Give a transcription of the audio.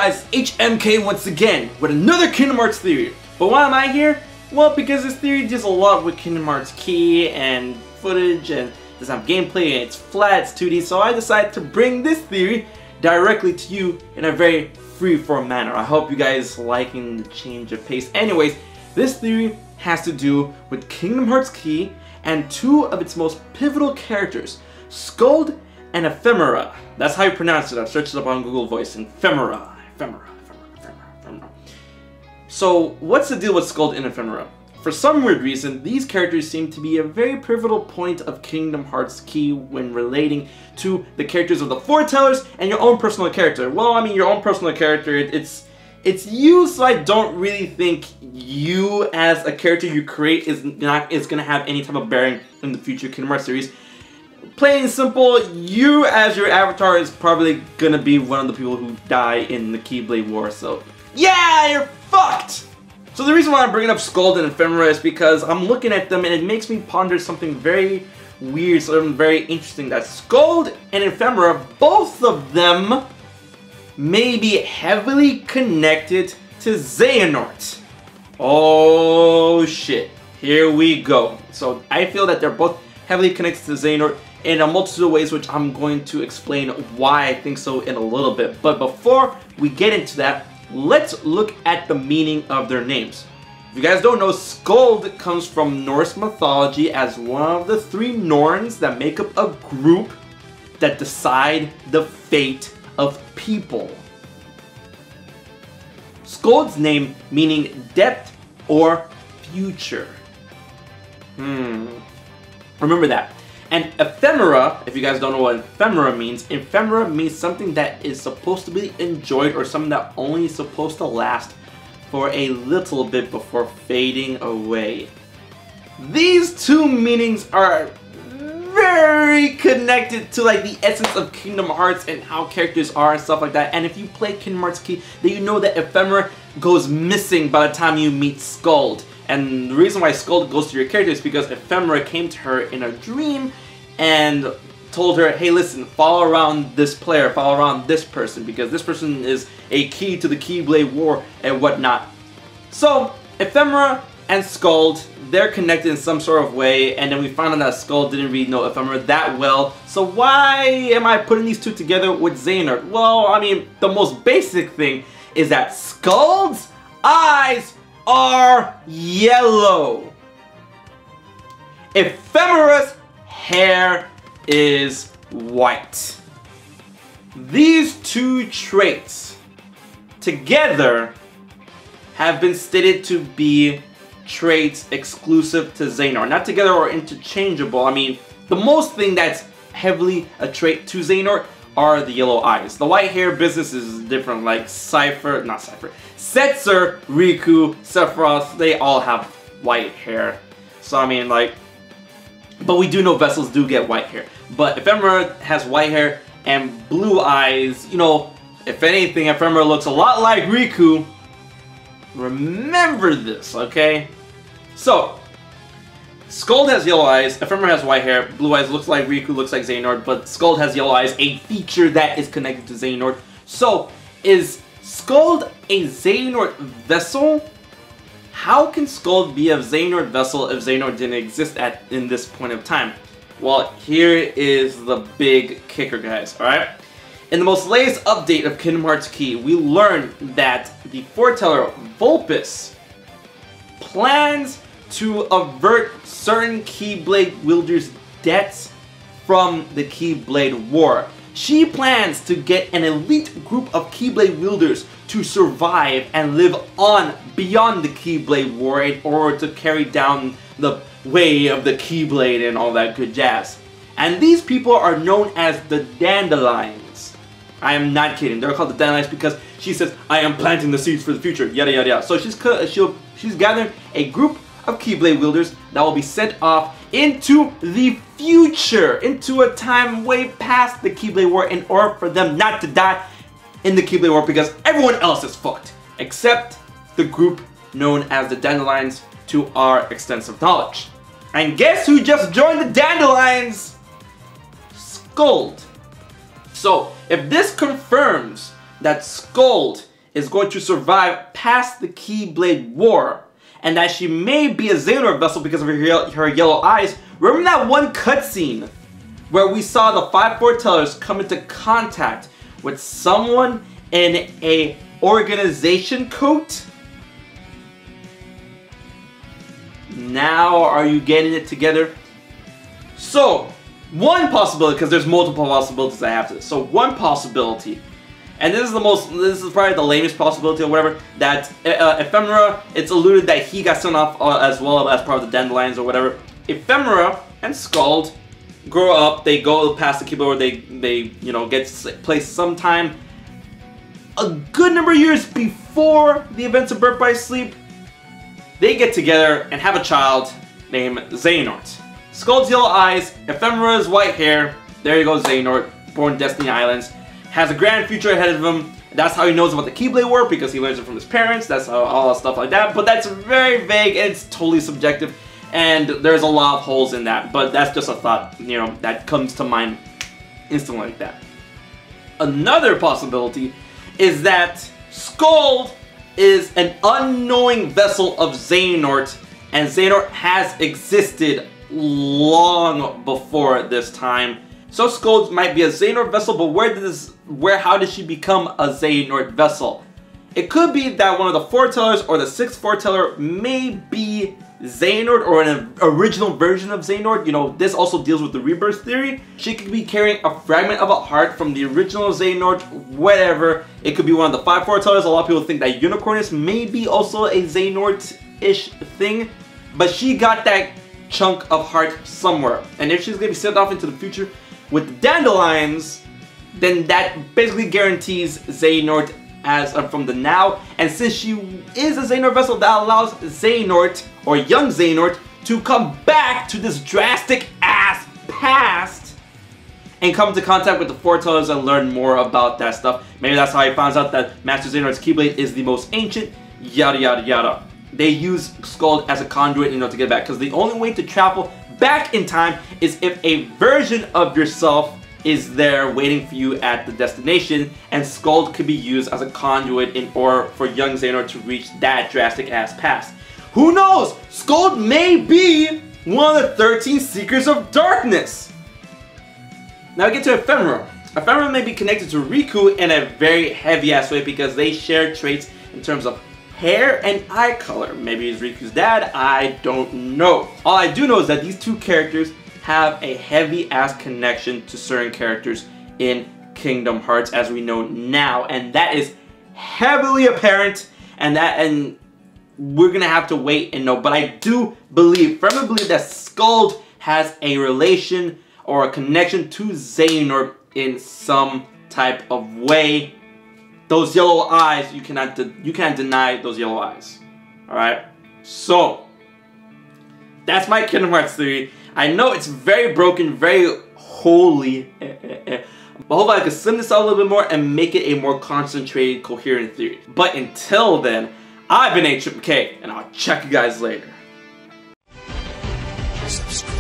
guys, HMK once again with another Kingdom Hearts theory. But why am I here? Well, because this theory deals a lot with Kingdom Hearts key and footage and doesn't have gameplay and it's flat, it's 2D, so I decided to bring this theory directly to you in a very free-form manner. I hope you guys liking the change of pace. Anyways, this theory has to do with Kingdom Hearts key and two of its most pivotal characters, Skuld and Ephemera. That's how you pronounce it. I've searched it up on Google Voice. Ephemera. So, what's the deal with Skuld and Ephemera? For some weird reason, these characters seem to be a very pivotal point of Kingdom Hearts key when relating to the characters of the foretellers and your own personal character. Well, I mean, your own personal character, it's you, so I don't really think you as a character you create is gonna have any type of bearing in the future Kingdom Hearts series. Plain and simple, you as your avatar is probably gonna be one of the people who die in the Keyblade War, so yeah, you're fucked! So the reason why I'm bringing up Skuld and Ephemera is because I'm looking at them and it makes me ponder something very weird, something very interesting, that Skuld and Ephemera, both of them may be heavily connected to Xehanort. Oh shit, here we go. So I feel that they're both heavily connected to Xehanort in a multitude of ways, which I'm going to explain why I think so in a little bit. But before we get into that, let's look at the meaning of their names. If you guys don't know, Skuld comes from Norse mythology as one of the three Norns that make up a group that decide the fate of people. Skuld's name meaning depth or future. Remember that. And Ephemera, if you guys don't know what Ephemera means something that is supposed to be enjoyed or something that only is supposed to last for a little bit before fading away. These two meanings are very connected to like the essence of Kingdom Hearts and how characters are and stuff like that. And if you play Kingdom Hearts key, then you know that Ephemera goes missing by the time you meet Skuld. And the reason why Skuld goes to your character is because Ephemera came to her in a dream and told her, hey listen, follow around this player, follow around this person, because this person is a key to the Keyblade War and whatnot. So, Ephemera and Skuld, they're connected in some sort of way, and then we found out that Skuld didn't really know Ephemera that well. So why am I putting these two together with Xehanort? Well, I mean, the most basic thing is that Skuld's eyes are yellow. Ephemera's hair is white. These two traits together have been stated to be traits exclusive to Xehanort. Not together or interchangeable. I mean, the most thing that's heavily a trait to Xehanort are the yellow eyes. The white hair business is different, like Setzer, Riku, Sephiroth, they all have white hair. So I mean, like, but we do know vessels do get white hair. But Ephemera has white hair and blue eyes. You know, if anything, Ephemera looks a lot like Riku. Remember this, okay? So, Skuld has yellow eyes, Ephemera has white hair, blue eyes looks like Riku, looks like Xehanort, but Skuld has yellow eyes, a feature that is connected to Xehanort. So, is Skuld a Xehanort vessel? How can Skuld be a Xehanort vessel if Xehanort didn't exist in this point of time? Well, here is the big kicker, guys, alright? In the most latest update of Kingdom Hearts key, we learned that the foreteller Vulpes plans to avert certain Keyblade wielders' deaths from the Keyblade War. She plans to get an elite group of Keyblade wielders to survive and live on beyond the Keyblade War in order to carry down the way of the Keyblade and all that good jazz. And these people are known as the Dandelions. I am not kidding. They're called the Dandelions because she says, I am planting the seeds for the future, yada yada yada. So she's gathering a group of Keyblade wielders that will be sent off into the future, into a time way past the Keyblade War in order for them not to die in the Keyblade War because everyone else is fucked, except the group known as the Dandelions to our extensive knowledge. And guess who just joined the Dandelions? Skuld. So, if this confirms that Skuld is going to survive past the Keyblade War, and that she may be a Xehanort vessel because of her yellow eyes. Remember that one cutscene where we saw the 5 foretellers come into contact with someone in a organization coat? Now are you getting it together? So, one possibility, because there's multiple possibilities I have to this. So one possibility, and this is probably the lamest possibility or whatever, that Ephemera, it's alluded that he got sent off as well as part of the Dandelions or whatever. Ephemera and Skuld grow up, they go past the keyboard, they you know, get placed sometime a good number of years before the events of Birth by Sleep. They get together and have a child named Xehanort. Skuld's yellow eyes, Ephemera's white hair, there you go, Xehanort, born Destiny Islands, has a grand future ahead of him. That's how he knows about the Keyblade War, because he learns it from his parents, that's how, all that stuff like that, but that's very vague and it's totally subjective, and there's a lot of holes in that, but that's just a thought, you know, that comes to mind instantly like that. Another possibility is that Skuld is an unknowing vessel of Xehanort, and Xehanort has existed long before this time. So Skuld might be a Xehanort vessel, but how did she become a Xehanort vessel? It could be that one of the foretellers or the 6th foreteller may be Xehanort or an original version of Xehanort. You know, this also deals with the rebirth theory. She could be carrying a fragment of a heart from the original Xehanort, whatever. It could be one of the 5 foretellers. A lot of people think that Unicornus may be also a Xehanort-ish thing, but she got that chunk of heart somewhere. And if she's going to be sent off into the future with the Dandelions, then that basically guarantees Xehanort as from the now. And since she is a Xehanort vessel, that allows Xehanort, or young Xehanort, to come back to this drastic ass past and come into contact with the foretellers and learn more about that stuff. Maybe that's how he finds out that Master Xehanort's Keyblade is the most ancient, yada yada yada. They use Skuld as a conduit, you know, to get back, because the only way to travel back in time is if a version of yourself is there waiting for you at the destination, and Skuld could be used as a conduit in order for young Xehanort to reach that drastic ass past. Who knows? Skuld may be one of the 13 Seekers of Darkness. Now we get to Ephemera. Ephemera may be connected to Riku in a very heavy ass way because they share traits in terms of hair and eye color. Maybe he's Riku's dad, I don't know. All I do know is that these two characters have a heavy ass connection to certain characters in Kingdom Hearts as we know now, and that is heavily apparent, and we're gonna have to wait and know. But I do believe, firmly believe, that Skuld has a relation or a connection to Xehanort in some type of way. Those yellow eyes, you can't deny those yellow eyes. Alright? So, that's my Kingdom Hearts theory. I know it's very broken, very holy, but hopefully I can slim this out a little bit more and make it a more concentrated, coherent theory. But until then, I've been HMK, and I'll check you guys later. Subscribe.